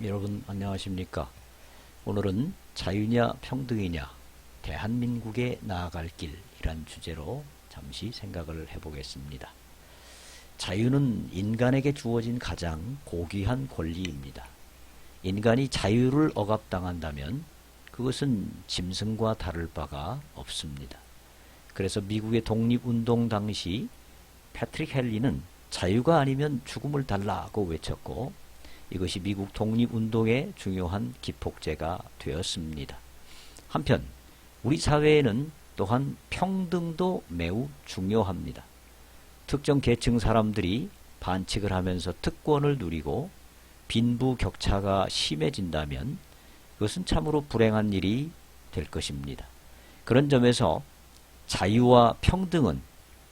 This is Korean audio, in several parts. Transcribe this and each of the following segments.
여러분 안녕하십니까? 오늘은 자유냐 평등이냐 대한민국에 나아갈 길이란 주제로 잠시 생각을 해보겠습니다. 자유는 인간에게 주어진 가장 고귀한 권리입니다. 인간이 자유를 억압당한다면 그것은 짐승과 다를 바가 없습니다. 그래서 미국의 독립운동 당시 패트릭 헨리는 자유가 아니면 죽음을 달라고 외쳤고 이것이 미국 독립운동의 중요한 기폭제가 되었습니다. 한편 우리 사회에는 또한 평등도 매우 중요합니다. 특정 계층 사람들이 반칙을 하면서 특권을 누리고 빈부격차가 심해진다면 그것은 참으로 불행한 일이 될 것입니다. 그런 점에서 자유와 평등은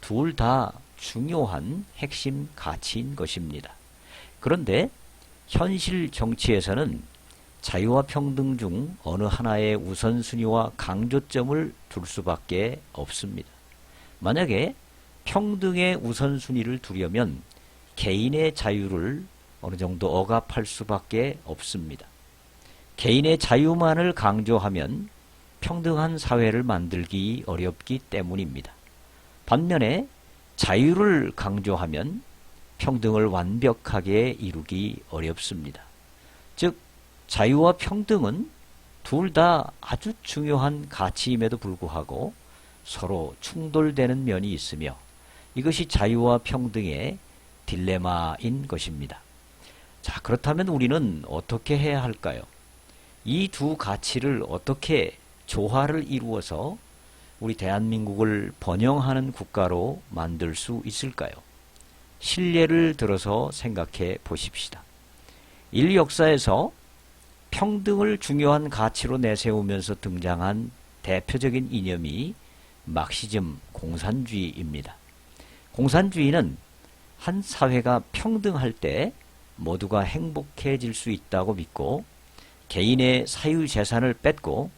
둘 다 중요한 핵심 가치인 것입니다. 그런데 현실 정치에서는 자유와 평등 중 어느 하나의 우선순위와 강조점을 둘 수밖에 없습니다. 만약에 평등의 우선순위를 두려면 개인의 자유를 어느 정도 억압할 수밖에 없습니다. 개인의 자유만을 강조하면 평등한 사회를 만들기 어렵기 때문입니다. 반면에 자유를 강조하면 평등을 완벽하게 이루기 어렵습니다. 즉 자유와 평등은 둘 다 아주 중요한 가치임에도 불구하고 서로 충돌되는 면이 있으며 이것이 자유와 평등의 딜레마인 것입니다. 자, 그렇다면 우리는 어떻게 해야 할까요? 이 두 가치를 어떻게 조화를 이루어서 우리 대한민국을 번영하는 국가로 만들 수 있을까요? 신뢰를 들어서 생각해 보십시다. 인류 역사에서 평등을 중요한 가치로 내세우면서 등장한 대표적인 이념이 막시즘 공산주의입니다. 공산주의는 한 사회가 평등할 때 모두가 행복해질 수 있다고 믿고 개인의 사유재산을 뺏고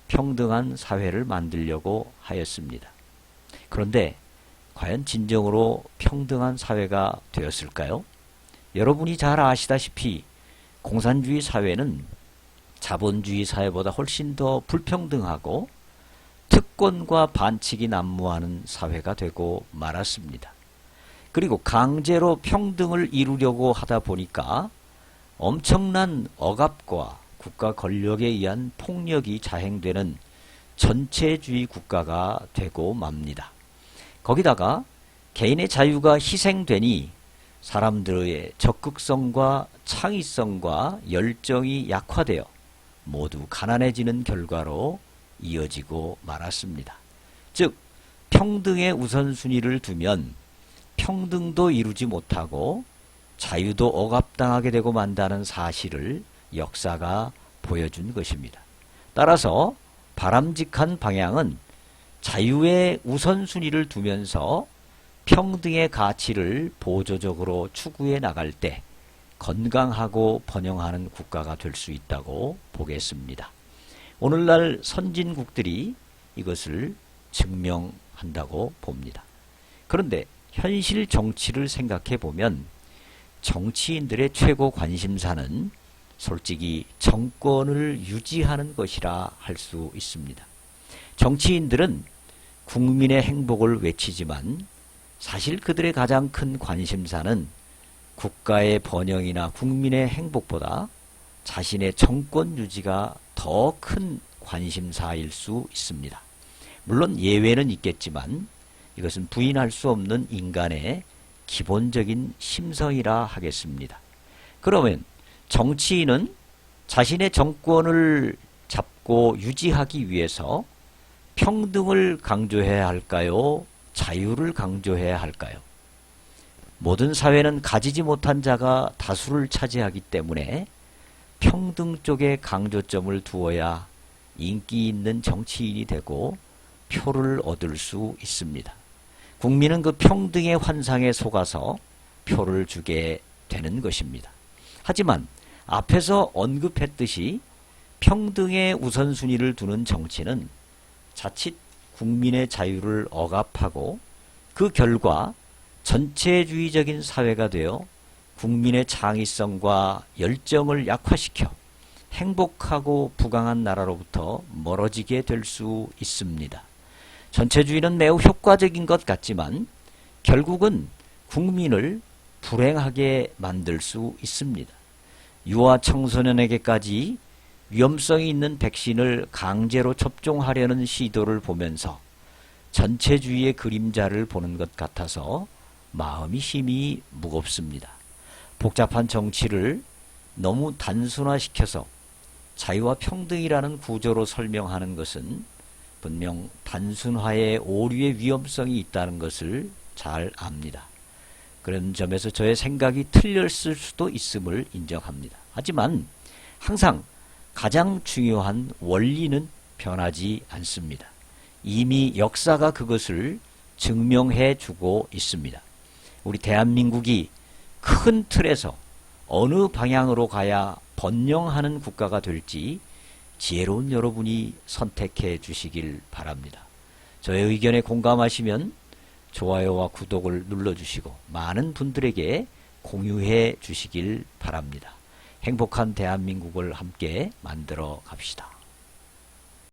평등한 사회를 만들려고 하였습니다. 그런데 과연 진정으로 평등한 사회가 되었을까요? 여러분이 잘 아시다시피 공산주의 사회는 자본주의 사회보다 훨씬 더 불평등하고 특권과 반칙이 난무하는 사회가 되고 말았습니다. 그리고 강제로 평등을 이루려고 하다 보니까 엄청난 억압과 국가 권력에 의한 폭력이 자행되는 전체주의 국가가 되고 맙니다. 거기다가 개인의 자유가 희생되니 사람들의 적극성과 창의성과 열정이 약화되어 모두 가난해지는 결과로 이어지고 말았습니다. 즉 평등의 우선순위를 두면 평등도 이루지 못하고 자유도 억압당하게 되고 만다는 사실을 역사가 보여준 것입니다. 따라서 바람직한 방향은 자유의 우선순위를 두면서 평등의 가치를 보조적으로 추구해 나갈 때 건강하고 번영하는 국가가 될 수 있다고 보겠습니다. 오늘날 선진국들이 이것을 증명한다고 봅니다. 그런데 현실 정치를 생각해 보면 정치인들의 최고 관심사는 솔직히 정권을 유지하는 것이라 할 수 있습니다. 정치인들은 국민의 행복을 외치지만 사실 그들의 가장 큰 관심사는 국가의 번영이나 국민의 행복보다 자신의 정권 유지가 더 큰 관심사일 수 있습니다. 물론 예외는 있겠지만 이것은 부인할 수 없는 인간의 기본적인 심성이라 하겠습니다. 그러면 정치인은 자신의 정권을 잡고 유지하기 위해서 평등을 강조해야 할까요? 자유를 강조해야 할까요? 모든 사회는 가지지 못한 자가 다수를 차지하기 때문에 평등 쪽에 강조점을 두어야 인기 있는 정치인이 되고 표를 얻을 수 있습니다. 국민은 그 평등의 환상에 속아서 표를 주게 되는 것입니다. 하지만 앞에서 언급했듯이 평등의 우선순위를 두는 정치는 자칫 국민의 자유를 억압하고 그 결과 전체주의적인 사회가 되어 국민의 창의성과 열정을 약화시켜 행복하고 부강한 나라로부터 멀어지게 될 수 있습니다. 전체주의는 매우 효과적인 것 같지만 결국은 국민을 불행하게 만들 수 있습니다. 유아 청소년에게까지 위험성이 있는 백신을 강제로 접종하려는 시도를 보면서 전체주의의 그림자를 보는 것 같아서 마음이 심히 무겁습니다. 복잡한 정치를 너무 단순화시켜서 자유와 평등이라는 구조로 설명하는 것은 분명 단순화의 오류의 위험성이 있다는 것을 잘 압니다. 그런 점에서 저의 생각이 틀렸을 수도 있음을 인정합니다. 하지만 항상 가장 중요한 원리는 변하지 않습니다. 이미 역사가 그것을 증명해 주고 있습니다. 우리 대한민국이 큰 틀에서 어느 방향으로 가야 번영하는 국가가 될지 지혜로운 여러분이 선택해 주시길 바랍니다. 저의 의견에 공감하시면 좋아요와 구독을 눌러주시고 많은 분들에게 공유해 주시길 바랍니다. 행복한 대한민국을 함께 만들어 갑시다.